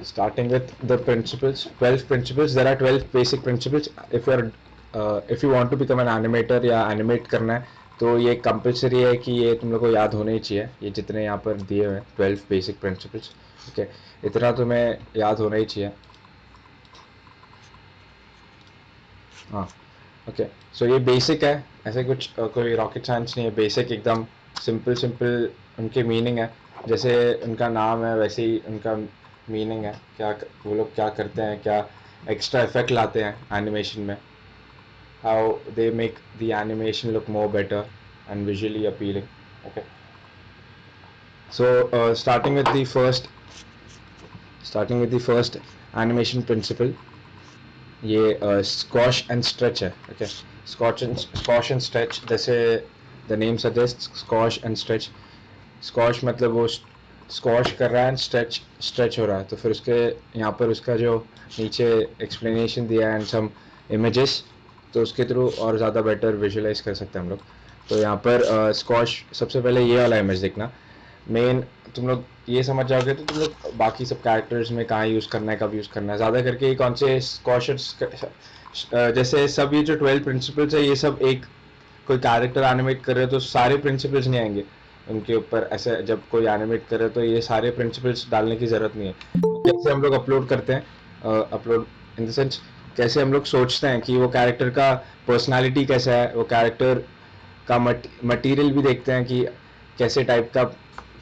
starting with the principles, 12 principles. There are 12 basic principles. If you want to become an animator या animate करना है, तो ये compulsory है कि ये तुम लोग को याद होने ही चाहिए, ये जितने यहाँ पर दिए हुए हैं 12 बेसिक प्रिंसिपल्स. ओके, इतना तुम्हें याद होना ही चाहिए. हाँ. ओके, सो ये बेसिक है, ऐसे कुछ कोई रॉकेट साइंस नहीं है, बेसिक एकदम सिंपल सिंपल उनके मीनिंग है. जैसे उनका नाम है वैसे ही उनका मीनिंग है. वो लोग क्या करते हैं, क्या एक्स्ट्रा इफेक्ट लाते हैं एनिमेशन में, how they make the animation look more better and visually appealing. Okay, so starting with the first animation principle, ये स्क्वॉश एंड स्ट्रेच है. ओके, स्क्वॉश एंड स्ट्रेच, जैसे the name suggest, squash and stretch. Squash मतलब वो squash कर रहा है and stretch हो रहा है. तो फिर उसके यहाँ पर उसका जो नीचे एक्सप्लेनेशन दिया है एंड सम इमेजेस, तो उसके थ्रू और ज़्यादा बेटर विजुअलाइज कर सकते हैं हम लोग. तो यहाँ पर स्क्वॉश, सबसे पहले ये वाला इमेज देखना. मेन तुम लोग ये समझ जाओगे तो तुम लोग बाकी सब कैरेक्टर्स में कहाँ यूज़ करना है, कब यूज़ करना है. ज़्यादा करके ये कौन से स्क्वॉशर्स, जैसे सब ये जो 12 प्रिंसिपल्स है, ये सब एक कोई कैरेक्टर एनिमेट कर रहे हो तो सारे प्रिंसिपल्स नहीं आएंगे उनके ऊपर. ऐसे जब कोई एनिमेट कर रहे हो तो ये सारे प्रिंसिपल्स डालने की ज़रूरत नहीं है. कैसे हम लोग अपलोड करते हैं, अपलोड इन द सेंस, कैसे हम लोग सोचते हैं कि वो कैरेक्टर का पर्सनालिटी कैसा है, वो कैरेक्टर का मटेरियल भी देखते हैं कि कैसे टाइप का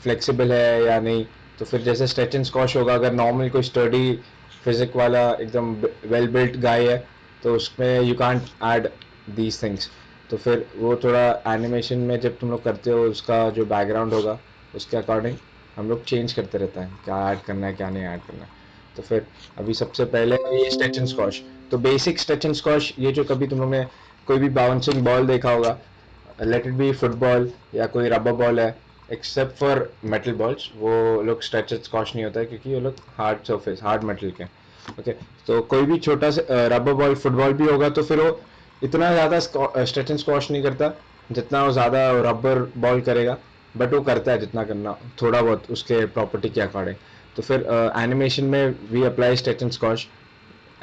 फ्लेक्सिबल है या नहीं. तो फिर जैसे स्ट्रेच एंड स्क्वॉश होगा, अगर नॉर्मल कोई स्टडी फिजिक वाला एकदम वेल बिल्ट गाय है, तो उसमें you can't add these things. तो फिर वो थोड़ा एनिमेशन में जब तुम लोग करते हो, उसका जो बैकग्राउंड होगा उसके अकॉर्डिंग हम लोग चेंज करते रहते हैं, क्या ऐड करना है क्या नहीं ऐड करना है. तो फिर अभी सबसे पहले ये स्ट्रेच एंड स्क्वॉश. तो बेसिक स्ट्रेच एंड स्क्वॉश, ये जो कभी तुम लोग ने कोई भी बाउंसिंग बॉल देखा होगा, लेट इट बी फुटबॉल या कोई रबर बॉल है, एक्सेप्ट फॉर मेटल बॉल्स, वो लोग स्ट्रेच एंड स्क्वॉश नहीं होता है क्योंकि वो लोग हार्ड सरफेस, हार्ड मेटल के. ओके, तो कोई भी छोटा सा रबर बॉल, फुटबॉल भी होगा तो फिर वो इतना ज़्यादा स्ट्रेच एंड स्क्वॉश नहीं करता जितना वो ज़्यादा रबर बॉल करेगा, बट वो करता है जितना करना, थोड़ा बहुत उसके प्रॉपर्टी के अकॉर्डिंग. तो फिर एनिमेशन में we apply stretch and squash.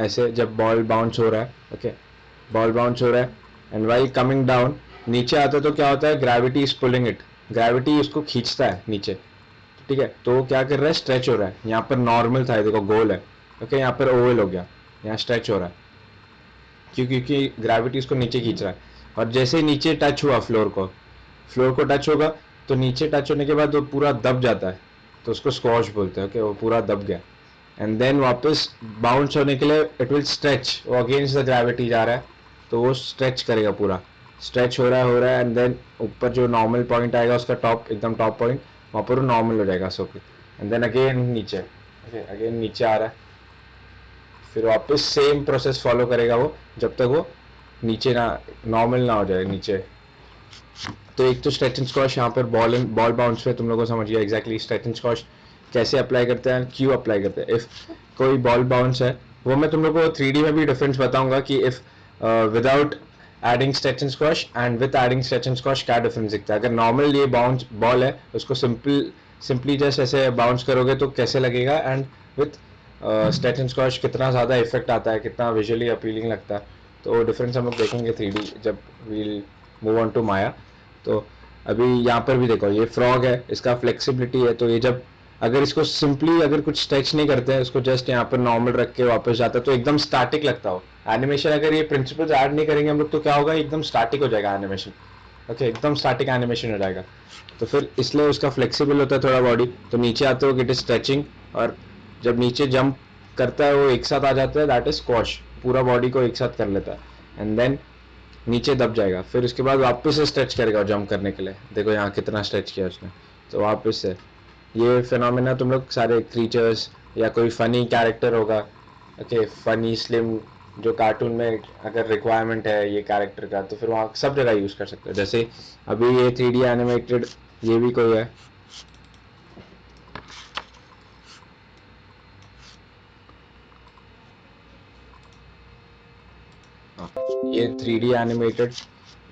ऐसे जब बॉल बाउंस हो रहा है, ओके, बॉल बाउंस हो रहा है एंड वाइल कमिंग डाउन, नीचे आता है तो क्या होता है, gravity is pulling it, gravity उसको खींचता है नीचे. ठीक है, तो क्या कर रहा है, स्ट्रेच हो रहा है. यहाँ पर नॉर्मल था, देखो गोल है, ओके, यहाँ पर ओवल हो गया, यहाँ स्ट्रेच हो रहा है. क्योंकि ग्रेविटी उसको नीचे खींच रहा है. और जैसे ही नीचे टच हुआ फ्लोर को टच होगा, तो नीचे टच होने के बाद वो पूरा दब जाता है, तो उसको स्क्वॉश बोलते हैं. ओके, वो पूरा दब गया एंड देन वापस बाउंस होने के लिए इट विल स्ट्रेच, वो अगेंस्ट द ग्रेविटी जा रहा है, तो वो स्ट्रेच करेगा, पूरा स्ट्रेच हो रहा है एंड देन ऊपर जो नॉर्मल पॉइंट आएगा उसका टॉप, एकदम टॉप पॉइंट, वहाँ पर वो नॉर्मल हो जाएगा सो. एंड देन अगेन नीचे, ओके, अगेन नीचे आ रहा है, फिर वापस सेम प्रोसेस फॉलो करेगा वो, जब तक वो नीचे ना, नॉर्मल ना हो जाए नीचे. तो एक तो स्ट्रेच एंड स्क्वॉश, यहाँ पर बॉल बाउंस पे तुम लोगों को समझ गया एग्जैक्टली स्ट्रेच एंड स्क्वॉश कैसे अप्लाई करते हैं, क्यों अप्लाई करते हैं. इफ कोई बॉल बाउंस है, वो मैं तुम लोग को 3D में भी डिफरेंस बताऊंगा कि if without adding stretch and squash and with adding stretch and squash क्या डिफरेंस दिखता है. अगर नॉर्मल ये बाउंस बॉल है, उसको सिंपली जस्ट ऐसे बाउंस करोगे तो कैसे लगेगा, and with stretch and squash कितना ज़्यादा इफेक्ट आता है, कितना विजुअली अपीलिंग लगता है. तो डिफरेंस हम लोग देखेंगे 3D जब वील मूव ऑन टू माया. तो अभी यहाँ पर भी देखो, ये फ्रॉग है, इसका फ्लेक्सिबिलिटी है, तो ये जब अगर इसको सिंपली अगर कुछ स्ट्रेच नहीं करते हैं, इसको जस्ट यहाँ पर नॉर्मल रख के वापस जाता है तो एकदम स्टैटिक लगता हो एनिमेशन. अगर ये प्रिंसिपल्स ऐड नहीं करेंगे हम लोग तो क्या होगा, एकदम स्टैटिक हो जाएगा एनिमेशन. ओके, एकदम स्टैटिक एनिमेशन हो जाएगा. तो फिर इसलिए उसका फ्लेक्सिबल होता है थोड़ा बॉडी, तो नीचे आते हो इट इज स्ट्रेचिंग, और जब नीचे जंप करता है वो एक साथ आ जाता है, दैट इज स्क्वॉश, पूरा बॉडी को एक साथ कर लेता है एंड देन नीचे दब जाएगा. फिर उसके बाद वापस से स्ट्रेच करेगा जंप करने के लिए, देखो यहाँ कितना स्ट्रेच किया उसने. तो वापस से ये फिनोमेना तुम लोग सारे क्रीचर्स या कोई फनी कैरेक्टर होगा, ओके, फनी स्लिम, जो कार्टून में अगर रिक्वायरमेंट है ये कैरेक्टर का, तो फिर वहाँ सब जगह यूज कर सकते हो. जैसे अभी ये 3D एनिमेटेड, ये भी कोई है, ये 3D एनिमेटेड,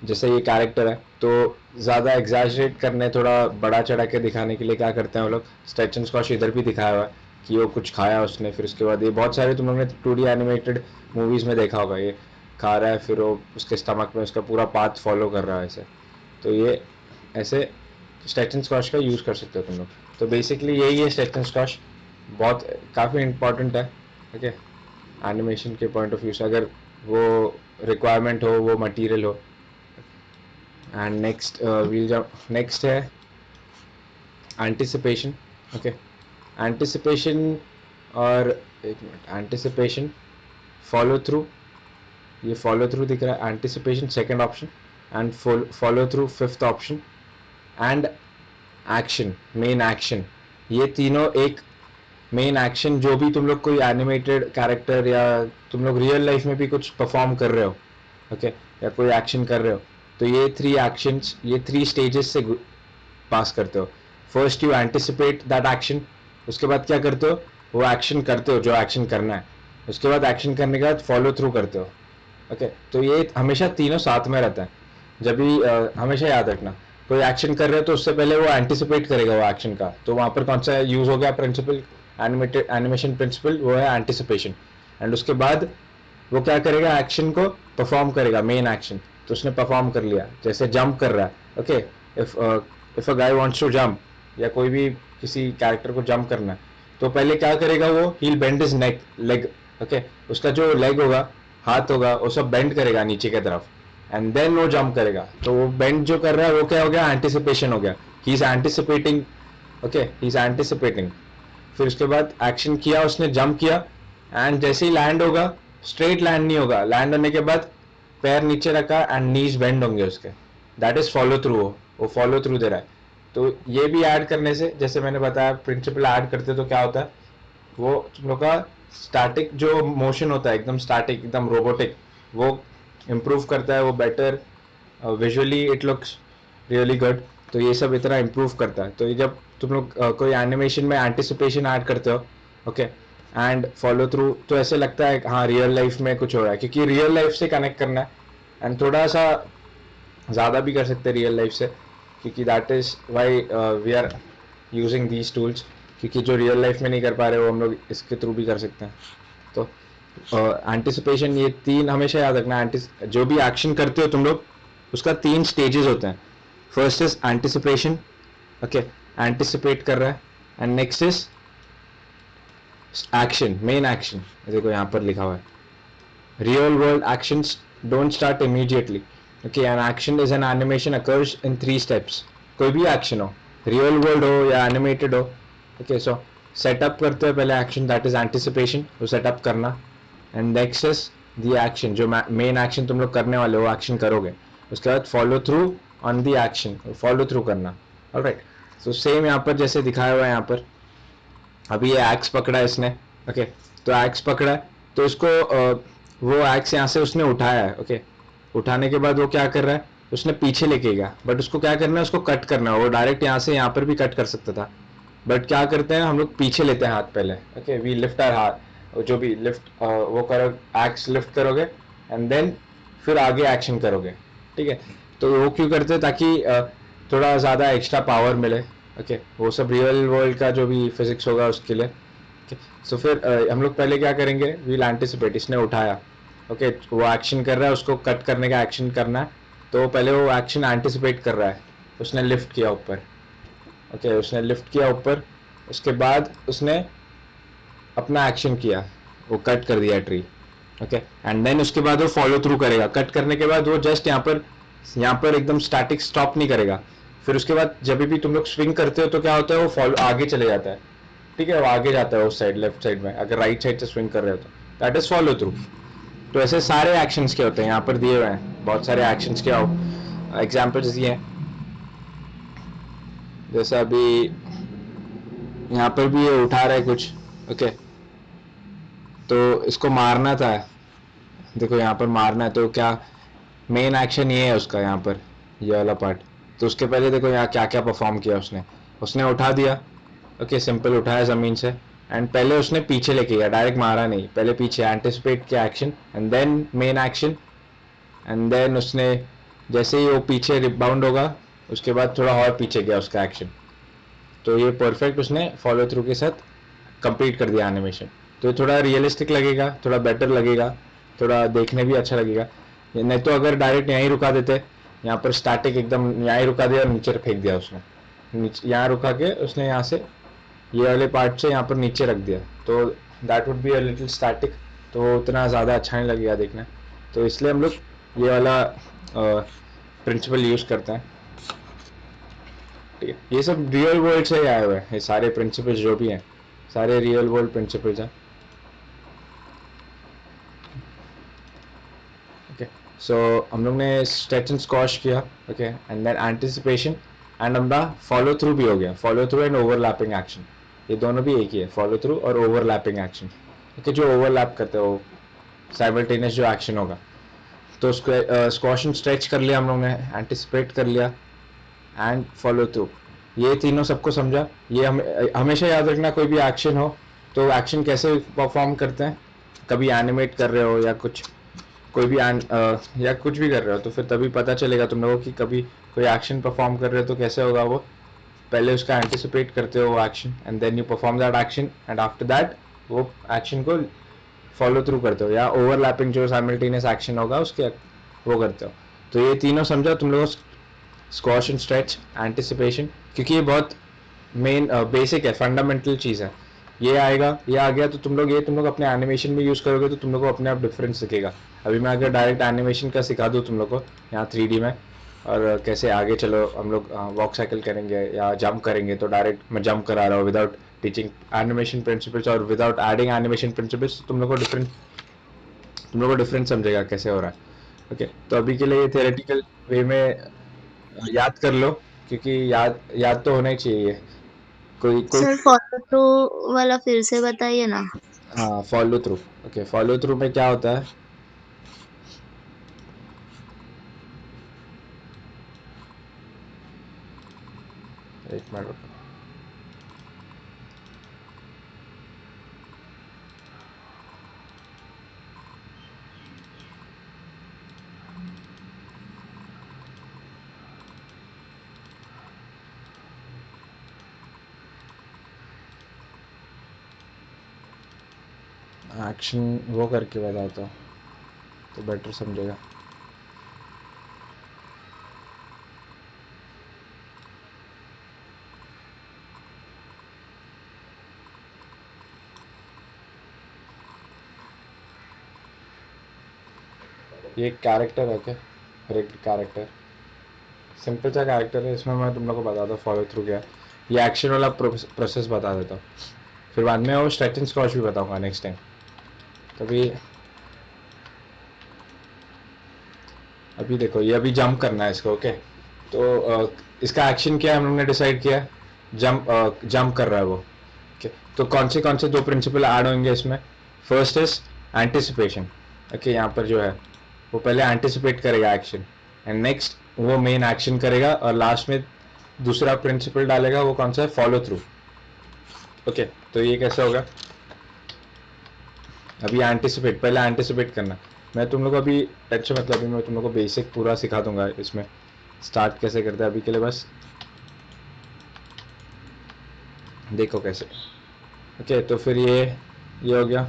जैसे ये कैरेक्टर है, तो ज़्यादा एग्जैजरेट करने, थोड़ा बड़ा चढ़ा के दिखाने के लिए क्या करते हैं वो लोग, स्ट्रेच एंड स्क्वॉश इधर भी दिखाया हुआ है, कि वो कुछ खाया उसने, फिर उसके बाद ये बहुत सारे तुम लोग ने 2D एनिमेटेड मूवीज में देखा होगा, ये खा रहा है फिर वो उसके स्टमक में उसका पूरा पाथ फॉलो कर रहा है ऐसे। तो ये ऐसे स्ट्रेच एंड स्क्वॉश का यूज कर सकते हो तुम लोग। तो बेसिकली यही है स्ट्रेच एंड स्क्वॉश, बहुत काफ़ी इंपॉर्टेंट है, ठीक है, एनिमेशन के पॉइंट ऑफ व्यू से, अगर वो रिक्वायरमेंट हो, वो मटेरियल हो। एंड नेक्स्ट वील जब नेक्स्ट है एंटिसिपेशन। ओके, एंटिसिपेशन और एक मिनट, एंटिसिपेशन, फॉलो थ्रू, ये फॉलो थ्रू दिख रहा है, anticipation second option, and follow through fifth option, and action, main action, ये तीनों एक मेन एक्शन। जो भी तुम लोग कोई एनिमेटेड कैरेक्टर या तुम लोग रियल लाइफ में भी कुछ परफॉर्म कर रहे हो, ओके, या कोई एक्शन कर रहे हो, तो ये थ्री एक्शंस, ये थ्री स्टेजेस से पास करते हो। First you anticipate that action, उसके बाद क्या करते हो, वो एक्शन करते हो जो एक्शन करना है, उसके बाद एक्शन करने के बाद फॉलो थ्रू करते हो। ओके, तो ये हमेशा तीनों साथ में रहता है। जब भी हमेशा याद रखना, कोई एक्शन कर रहे हो तो उससे पहले वो एंटिसिपेट करेगा वो एक्शन का, तो वहां पर कौन सा यूज हो गया प्रिंसिपल, एनिमेटेड एनिमेशन प्रिंसिपल, वो है एंटिसिपेशन। एंड उसके बाद वो क्या करेगा, एक्शन को परफॉर्म करेगा, मेन एक्शन। तो उसने परफॉर्म कर लिया, जैसे जंप कर रहा है, okay, if if a guy wants to jump, या कोई भी किसी कैरेक्टर को जंप करना है, तो पहले क्या करेगा, वो heel bend is neck leg, okay, उसका जो लेग होगा, हाथ होगा, वो सब बेंड करेगा नीचे की तरफ, एंड देन वो जंप करेगा। तो वो बेंड जो कर रहा है वो क्या हो गया, एंटिसिपेशन हो गया, he is anticipating, okay, he is anticipating. फिर उसके बाद एक्शन किया उसने, जंप किया, एंड जैसे ही लैंड होगा, स्ट्रेट लैंड नहीं होगा, लैंड होने के बाद पैर नीचे रखा एंड नीज बेंड होंगे उसके, दैट इज फॉलो थ्रू, वो फॉलो थ्रू दे रहा है। तो ये भी ऐड करने से, जैसे मैंने बताया प्रिंसिपल ऐड करते तो क्या होता है, वो तुम लोग का स्टैटिक जो मोशन होता है, एकदम स्टैटिक, एकदम रोबोटिक, वो इम्प्रूव करता है, वो better, visually it looks really good. तो ये सब इतना इम्प्रूव करता है। तो ये जब तुम लोग कोई एनिमेशन में एंटिसिपेशन ऐड करते हो, ओके, एंड फॉलो थ्रू, तो ऐसे लगता है हाँ रियल लाइफ में कुछ हो रहा है, क्योंकि रियल लाइफ से कनेक्ट करना है, एंड थोड़ा सा ज़्यादा भी कर सकते हैं रियल लाइफ से, क्योंकि that is why we are using these tools, क्योंकि जो रियल लाइफ में नहीं कर पा रहे वो हम लोग इसके थ्रू भी कर सकते हैं। तो एंटिसिपेशन, ये तीन हमेशा याद रखना, जो भी एक्शन करते हो तुम लोग, उसका तीन स्टेजेस होते हैं। First is anticipation, okay, anticipate कर रहा है, and next is action, main action, देखो यहाँ पर लिखा हुआ है, real world actions don't start immediately, okay, an action is an animation occurs in three steps, कोई भी एक्शन हो, रियल वर्ल्ड हो या एनिमेटेड हो, ओके, सो सेटअप करते हो पहले एक्शन, दैट इज एंटिसिपेशन, वो सेटअप करना, and next is the action, जो मेन एक्शन तुम लोग करने वाले हो, एक्शन करोगे, उसके बाद follow through on the action, follow through करना। ऑलराइट, तो सेम यहाँ पर जैसे दिखाया हुआ है, यहाँ पर अभी ये एक्स पकड़ा है इसने, ओके, तो एक्स पकड़ा है, तो इसको वो एक्स यहाँ से उसने उठाया है, ओके, उठाने के बाद वो क्या कर रहा है, उसने पीछे लेके गया, बट उसको क्या करना है, उसको कट करना है, वो डायरेक्ट यहाँ से यहाँ पर भी कट कर सकता था, बट क्या करते हैं हम लोग, पीछे लेते हैं हाथ पहले, ओके, वी लिफ्ट आवर हाथ, जो भी लिफ्ट वो करो, एक्स लिफ्ट करोगे, एंड देन फिर आगे एक्शन करोगे, ठीक है। तो वो क्यों करते हैं, ताकि थोड़ा ज़्यादा एक्स्ट्रा पावर मिले, ओके, वो सब रियल वर्ल्ड का जो भी फिजिक्स होगा उसके लिए, ओके। सो फिर हम लोग पहले क्या करेंगे, वील एंटिसिपेट, इसने उठाया, ओके, वो एक्शन कर रहा है, उसको कट करने का एक्शन करना है, तो पहले वो एक्शन एंटिसिपेट कर रहा है, उसने लिफ्ट किया ऊपर, ओके, उसने लिफ्ट किया ऊपर, उसके बाद उसने अपना एक्शन किया, वो कट कर दिया ट्री, ओके, एंड देन उसके बाद वो फॉलो थ्रू करेगा, कट करने के बाद वो जस्ट यहाँ पर एकदम स्टैटिक स्टॉप नहीं करेगा, फिर उसके बाद जब भी तुम लोग स्विंग करते हो तो क्या होता है, वो फॉलो आगे चले जाता है, ठीक है, वो आगे जाता है उस साइड, लेफ्ट साइड में, अगर राइट साइड से स्विंग कर रहे हो तो दैट इज फॉलो थ्रू। तो ऐसे सारे एक्शंस के होते हैं, यहाँ पर दिए हुए हैं बहुत सारे एक्शंस के एग्जाम्पल्स दिए हैं, जैसे अभी यहाँ पर भी ये उठा रहा है कुछ, ओके, तो इसको मारना था, देखो यहाँ पर मारना है, तो क्या मेन एक्शन ये है उसका, यहाँ पर ये वाला पार्ट। तो उसके पहले देखो यहाँ क्या क्या परफॉर्म किया उसने, उसने उठा दिया, ओके, सिंपल उठाया ज़मीन से, एंड पहले उसने पीछे लेके गया, डायरेक्ट मारा नहीं, पहले पीछे एंटिसिपेट किया action, and then main action, and then उसने जैसे ही वो पीछे रिबाउंड होगा, उसके बाद थोड़ा और पीछे गया उसका एक्शन। तो ये परफेक्ट उसने फॉलो थ्रू के साथ कंप्लीट कर दिया एनिमेशन, तो थोड़ा रियलिस्टिक लगेगा, थोड़ा बेटर लगेगा, थोड़ा देखने भी अच्छा लगेगा। नहीं तो अगर डायरेक्ट यहीं रुका देते, यहाँ पर स्टैटिक एकदम यहीं रुका दिया और नीचे फेंक दिया उसने, नीचे यहाँ रुका के उसने यहाँ से ये वाले पार्ट से यहाँ पर नीचे रख दिया, तो that would be a little static, तो उतना ज़्यादा अच्छा नहीं लगेगा देखना। तो इसलिए हम लोग ये वाला प्रिंसिपल यूज़ करते हैं। ठीक है, ये सब रियल वर्ल्ड से ही आए हुए हैं, ये सारे प्रिंसिपल्स जो भी हैं सारे रियल वर्ल्ड प्रिंसिपल्स हैं। ओके, सो हम लोग ने स्ट्रेच एंड स्क्वॉश किया, okay, and then anticipation and हमारा फॉलो थ्रू भी हो गया। Follow through and overlapping action, ये दोनों भी एक ही है, फॉलो थ्रू और ओवरलैपिंग एक्शन। ओके, जो ओवरलैप करते हो साइमल्टेनियस जो एक्शन होगा, तो स्क्वॉश एंड स्ट्रेच कर लिया हम लोग ने, एंटिसिपेट कर लिया एंड फॉलो थ्रू, ये तीनों सबको समझा। ये हमेशा याद रखना, कोई भी एक्शन हो तो एक्शन कैसे परफॉर्म करते हैं, कभी एनिमेट कर रहे हो या कुछ, कोई भी या कुछ भी कर रहे हो, तो फिर तभी पता चलेगा तुम लोगों की कभी कोई एक्शन परफॉर्म कर रहे हो तो कैसे होगा वो, पहले उसका एंटिसिपेट करते हो वो action and then you perform that action and after that वो एक्शन को फॉलो थ्रू करते हो, या ओवरलैपिंग जो साइमल्टेनियस एक्शन होगा उसके वो करते हो। तो ये तीनों समझा तुम लोगों, स्क्वॉश एंड स्ट्रेच, एंटिसिपेशन, क्योंकि ये बहुत मेन बेसिक है, फंडामेंटल चीज़ है। ये आएगा, ये आ गया तो तुम लोग अपने एनिमेशन में यूज़ करोगे तो तुम लोग को अपने आप डिफरेंस दिखेगा। अभी मैं अगर डायरेक्ट एनिमेशन का सिखा दूँ तुम लोग को यहाँ 3D में, और कैसे आगे चलो हम लोग वॉक साइकिल करेंगे या जंप करेंगे, तो डायरेक्ट मैं जंप करा रहा हूँ विदाउट टीचिंग एनिमेशन प्रिंसिपल्स और विदाउट एडिंग एनिमेशन प्रिंसिपल्स, तुम लोग को डिफरेंस समझेगा कैसे हो रहा है। ओके, तो अभी के लिए ये थियोरेटिकल वे में याद कर लो, क्योंकि याद याद तो होना ही चाहिए। कोई कोई सर फॉलो थ्रू वाला फिर से बताइए ना। हाँ, follow through. Okay, follow through में क्या होता है, एक मिनट रुको। एक्शन वो करके बताता हूँ तो बेटर समझेगा। ये एक कैरेक्टर है, क्या एक कैरेक्टर, सिंपल सा कैरेक्टर है, इसमें मैं तुम लोग को बताता हूँ फॉलो थ्रू क्या है। ये एक्शन वाला प्रोसेस बता देता हूँ, फिर बाद में वो स्ट्रेच एंड स्क्वॉश भी बताऊंगा नेक्स्ट टाइम। तभी अभी देखो, ये अभी जंप करना है इसको, ओके, तो इसका एक्शन क्या है हम लोग ने डिसाइड किया है, जंप कर रहा है वो। ओके, तो कौन से दो प्रिंसिपल ऐड होंगे इसमें, फर्स्ट इज एंटिसिपेशन। ओके, यहाँ पर जो है वो पहले एंटिसिपेट करेगा एक्शन एंड नेक्स्ट वो मेन एक्शन करेगा, और लास्ट में दूसरा प्रिंसिपल डालेगा, वो कौन सा है, फॉलो थ्रू। ओके, तो ये कैसे होगा, अभी एंटिसिपेट, पहले एंटिसिपेट करना। मैं तुम लोग को अभी टेंशन मतलब अभी मैं तुम लोग को बेसिक पूरा सिखा दूंगा इसमें, स्टार्ट कैसे करते हैं, अभी के लिए बस देखो कैसे। ओके, तो फिर ये हो गया,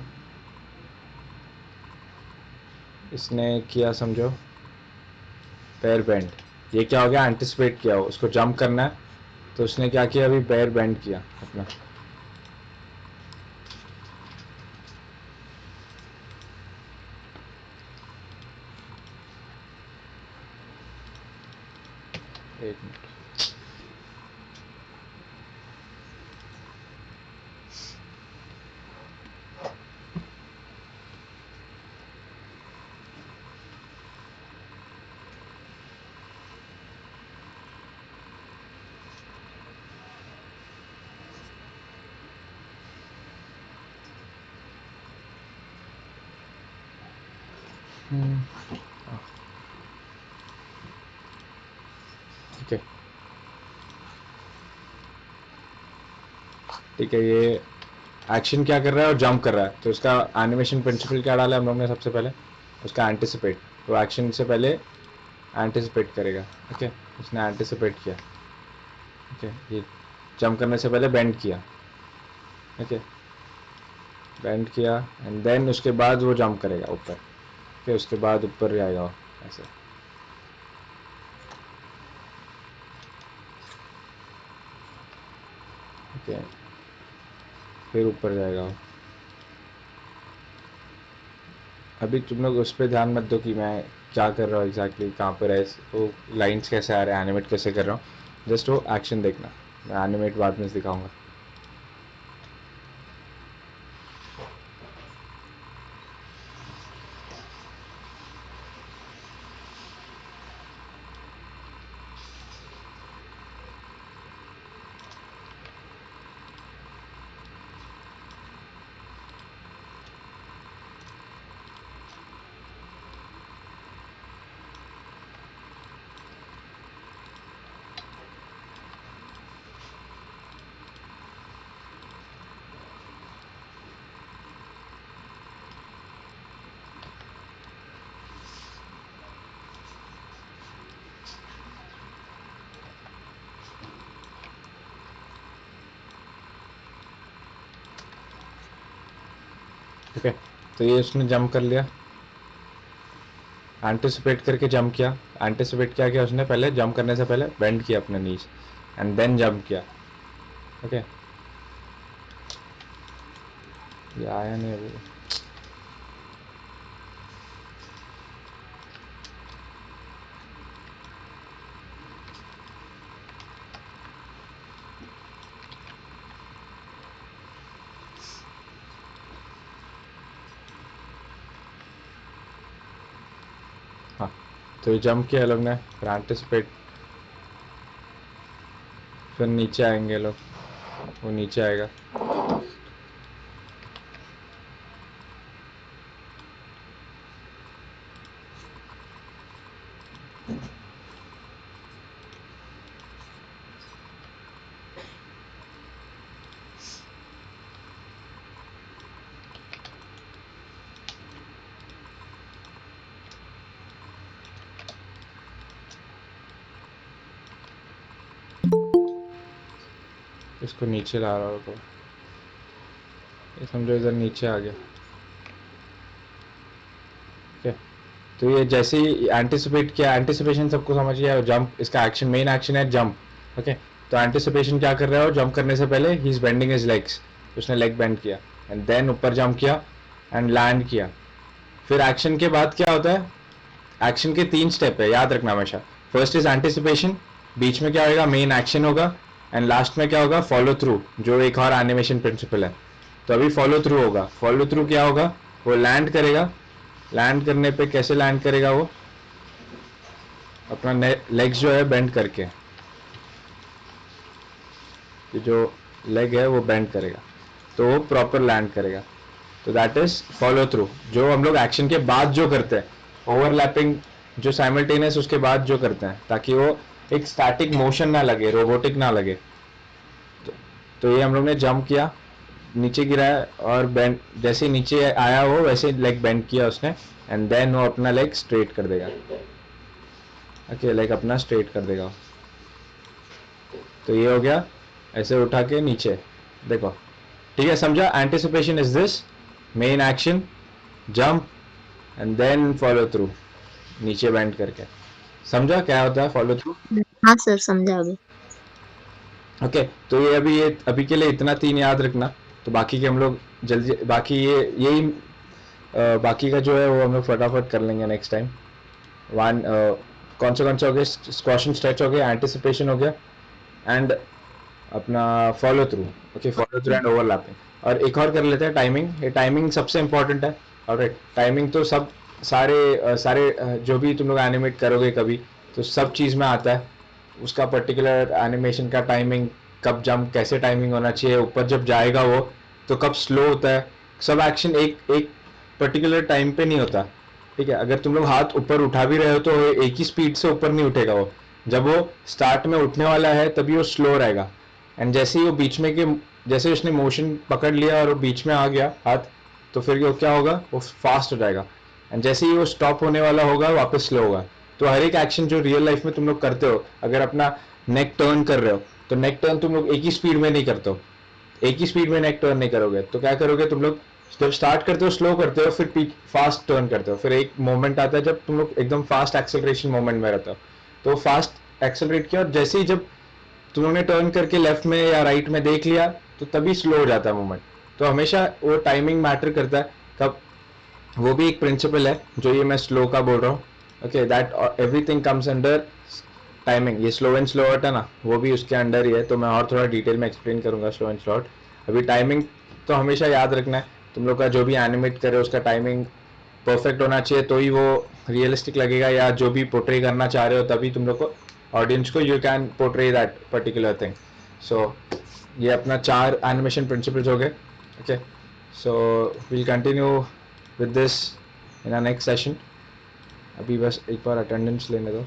इसने किया समझो पैर बेंड, ये क्या हो गया, एंटिसिपेट किया हो उसको जंप करना है, तो उसने क्या किया, अभी पैर बेंड किया अपना। एक मिनट। ठीक है, ठीक है, ये एक्शन क्या कर रहा है और जंप कर रहा है, तो उसका एनिमेशन प्रिंसिपल क्या डाला हम लोग ने सबसे पहले, उसका एंटिसिपेट, तो एक्शन से पहले एंटिसिपेट करेगा। ओके, उसने एंटिसिपेट किया। ओके, ये जंप करने से पहले बेंड किया। ओके, बेंड किया एंड देन उसके बाद वो जंप करेगा ऊपर, फिर उसके बाद ऊपर जाएगा वो, ऐसे। ओके, फिर ऊपर जाएगा वो। अभी तुम लोग उस पर ध्यान मत दो कि मैं क्या कर रहा हूँ एग्जैक्टली, कहाँ पर है वो, लाइंस कैसे आ रहे हैं, एनिमेट कैसे कर रहा हूँ, जस्ट वो एक्शन देखना। मैं एनिमेट बाद में दिखाऊंगा। ओके, तो ये उसने जंप कर लिया, एंटिसिपेट करके जंप किया। एंटिसिपेट क्या किया उसने, पहले जंप करने से पहले बेंड किया अपने नीज एंड देन जंप किया। ओके, ये आया नहीं अभी। हाँ, तो ये जंप किया लोग ने, फिर एंटिसिपेट, फिर नीचे आएंगे लोग, वो नीचे आएगा। इसको नीचे ला रहा होगा, ये समझो इधर नीचे आ गया। ओके, तो ये जैसे ही एंटिसिपेट किया, एंटिसिपेशन सबको समझ गया, और जंप इसका एक्शन, मेन एक्शन है जंप। ओके, तो एंटिसिपेशन क्या कर रहा है, जंप करने से पहले he is bending his legs, उसने लेग बेंड किया एंड देन ऊपर जंप किया एंड लैंड किया। फिर एक्शन के बाद क्या होता है, एक्शन के 3 स्टेप है, याद रखना हमेशा। फर्स्ट इज एंटिसिपेशन, बीच में क्या होगा, मेन एक्शन होगा, एंड लास्ट में क्या होगा, फॉलो थ्रू, जो एक और एनिमेशन प्रिंसिपल है। तो अभी फॉलो थ्रू होगा। फॉलो थ्रू क्या होगा, वो लैंड करेगा, लैंड करने पे कैसे लैंड करेगा, वो अपना लेग्स जो है बेंड करके, जो लेग है वो बेंड करेगा, तो वो प्रॉपर लैंड करेगा। तो दैट इज फॉलो थ्रू, जो हम लोग एक्शन के बाद जो करते हैं, ओवरलैपिंग, जो साइमल्टेनियस उसके बाद जो करते हैं, ताकि वो एक स्टैटिक मोशन ना लगे, रोबोटिक ना लगे। तो, तो ये हम लोग ने जंप किया, नीचे गिराया, और बेंड, जैसे नीचे आया वो वैसे लेग बेंड किया उसने, एंड देन वो अपना लेग स्ट्रेट कर देगा। ओके, लेग अपना स्ट्रेट कर देगा। तो ये हो गया, ऐसे उठा के नीचे, देखो, ठीक है, समझा। Anticipation is this, main action, jump and then follow through, नीचे बेंड करके। समझा क्या होता है फॉलो थ्रू? हाँ सर, समझा अभी। ओके, तो ये अभी के लिए इतना 3 याद रखना। तो बाकी के हम लोग जल्दी, बाकी ये यही बाकी का जो है वो हम लोग फटाफट कर लेंगे नेक्स्ट टाइम। वन कौन से हो गए, स्क्वॉश एंड स्ट्रेच हो गया, एंटिसिपेशन हो गया, एंड अपना follow through. Okay, follow through and overlapping. और एक और कर लेते हैं, टाइमिंग। ये टाइमिंग सबसे इंपॉर्टेंट है। ऑलराइट, टाइमिंग तो सब सारे जो भी तुम लोग एनिमेट करोगे कभी, तो सब चीज़ में आता है। उसका पर्टिकुलर एनिमेशन का टाइमिंग, कब जंप, कैसे टाइमिंग होना चाहिए, ऊपर जब जाएगा वो तो कब स्लो होता है। सब एक्शन एक एक पर्टिकुलर टाइम पे नहीं होता। ठीक है, अगर तुम लोग हाथ ऊपर उठा भी रहे हो तो एक ही स्पीड से ऊपर नहीं उठेगा वो। जब वो स्टार्ट में उठने वाला है तभी वो स्लो रहेगा, एंड जैसे ही वो बीच में के, जैसे उसने मोशन पकड़ लिया और वो बीच में आ गया हाथ, तो फिर वो क्या होगा, वो फास्ट हो जाएगा, एंड जैसे ही वो स्टॉप होने वाला होगा वापस स्लो होगा। तो हर एक एक्शन जो रियल लाइफ में तुम लोग करते हो, अगर अपना नेक टर्न कर रहे हो, तो नेक टर्न तुम लोग एक ही स्पीड में नहीं करते हो, एक ही स्पीड में नेक टर्न नहीं करोगे, तो क्या करोगे तुम लोग, जब स्टार्ट करते हो स्लो करते हो, फिर पीक फास्ट टर्न करते हो, फिर एक मोमेंट आता है जब तुम लोग एकदम फास्ट एक्सेलरेशन मोमेंट में रहते हो, तो फास्ट एक्सेलरेट किया और जैसे ही जब तुमने टर्न करके लेफ्ट में या राइट में देख लिया तो तभी स्लो हो जाता है मोमेंट। तो हमेशा वो टाइमिंग मैटर करता है कब, वो भी एक प्रिंसिपल है जो ये मैं स्लो का बोल रहा हूँ। Okay, that everything comes under timing. ये स्लो एंड स्लो आउट है ना, वो भी उसके अंडर ही है, तो मैं और थोड़ा डिटेल में एक्सप्लेन करूंगा स्लो एंड स्लो आउट। अभी टाइमिंग तो हमेशा याद रखना है, तुम लोग का जो भी एनिमेट करे उसका टाइमिंग परफेक्ट होना चाहिए, तो ही वो रियलिस्टिक लगेगा, या जो भी पोर्ट्रे करना चाह रहे हो तभी तुम लोग को ऑडियंस को you can portray that particular thing. So ये अपना 4 एनिमेशन प्रिंसिपल्स हो गए। Okay, so will continue with this in our next session. अभी बस एक बार अटेंडेंस लेने दो।